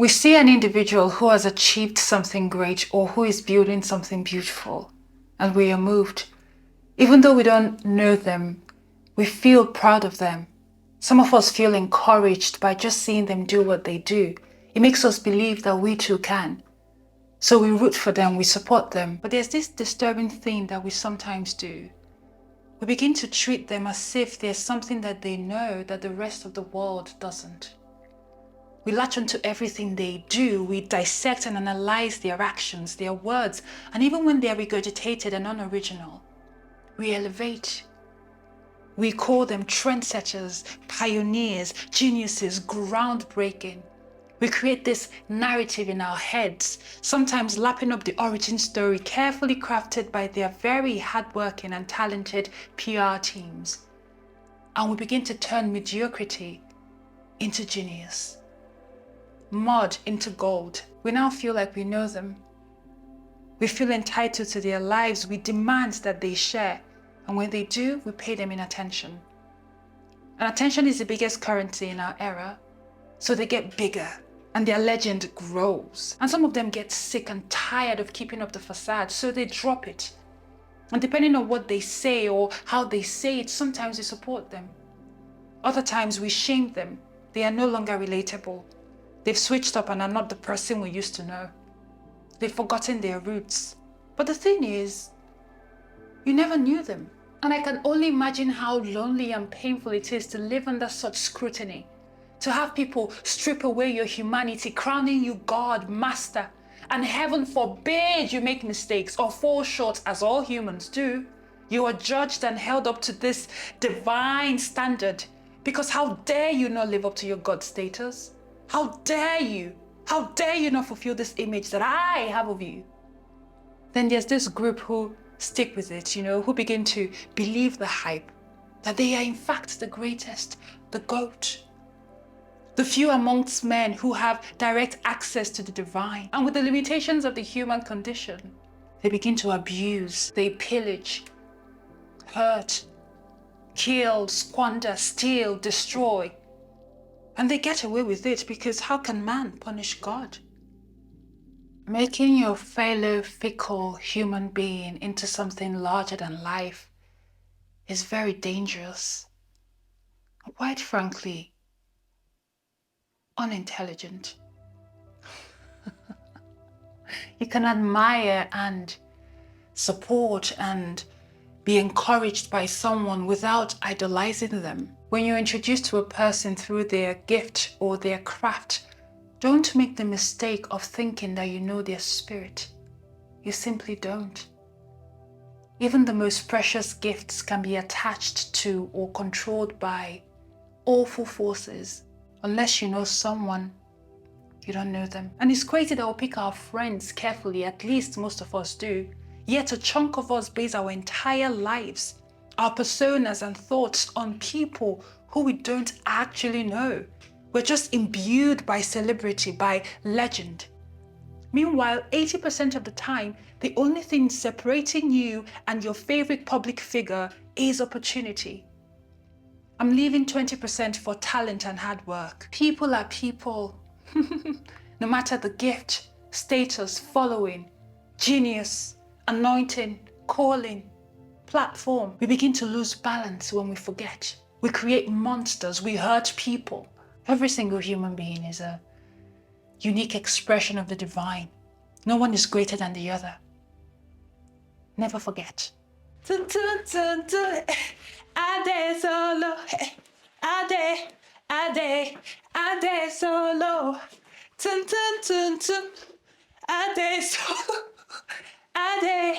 We see an individual who has achieved something great or who is building something beautiful, and we are moved. Even though we don't know them, we feel proud of them. Some of us feel encouraged by just seeing them do what they do. It makes us believe that we too can. So we root for them, we support them. But there's this disturbing thing that we sometimes do. We begin to treat them as if there's something that they know that the rest of the world doesn't. We latch onto everything they do. We dissect and analyze their actions, their words, and even when they are regurgitated and unoriginal, we elevate. We call them trendsetters, pioneers, geniuses, groundbreaking. We create this narrative in our heads, sometimes lapping up the origin story carefully crafted by their very hardworking and talented PR teams. And we begin to turn mediocrity into genius, mud into gold. We now feel like we know them. We feel entitled to their lives. We demand that they share. And when they do, we pay them in attention. And attention is the biggest currency in our era. So they get bigger and their legend grows. And some of them get sick and tired of keeping up the facade, so they drop it. And depending on what they say or how they say it, sometimes we support them. Other times we shame them. They are no longer relatable. They've switched up and are not the person we used to know. They've forgotten their roots. But the thing is, you never knew them. And I can only imagine how lonely and painful it is to live under such scrutiny. To have people strip away your humanity, crowning you God, Master, and heaven forbid you make mistakes or fall short, as all humans do. You are judged and held up to this divine standard, because how dare you not live up to your God status? How dare you? How dare you not fulfill this image that I have of you? Then there's this group who stick with it, who begin to believe the hype, that they are in fact the greatest, the GOAT. The few amongst men who have direct access to the divine. And with the limitations of the human condition, they begin to abuse, they pillage, hurt, kill, squander, steal, destroy. And they get away with it because how can man punish God? Making your fellow fickle human being into something larger than life is very dangerous. Quite frankly, unintelligent. You can admire and support and be encouraged by someone without idolizing them. When you're introduced to a person through their gift or their craft, don't make the mistake of thinking that you know their spirit. You simply don't. Even the most precious gifts can be attached to or controlled by awful forces. Unless you know someone, you don't know them. And it's crazy that we'll pick our friends carefully, at least most of us do. Yet a chunk of us base our entire lives, our personas and thoughts on people who we don't actually know. We're just imbued by celebrity, by legend. Meanwhile, 80% of the time, the only thing separating you and your favorite public figure is opportunity. I'm leaving 20% for talent and hard work. People are people. No matter the gift, status, following, genius, anointing, calling, platform, we begin to lose balance when we forget. We create monsters, we hurt people. Every single human being is a unique expression of the divine. No one is greater than the other. Never forget. Ade solo, ade solo, ade solo, ade.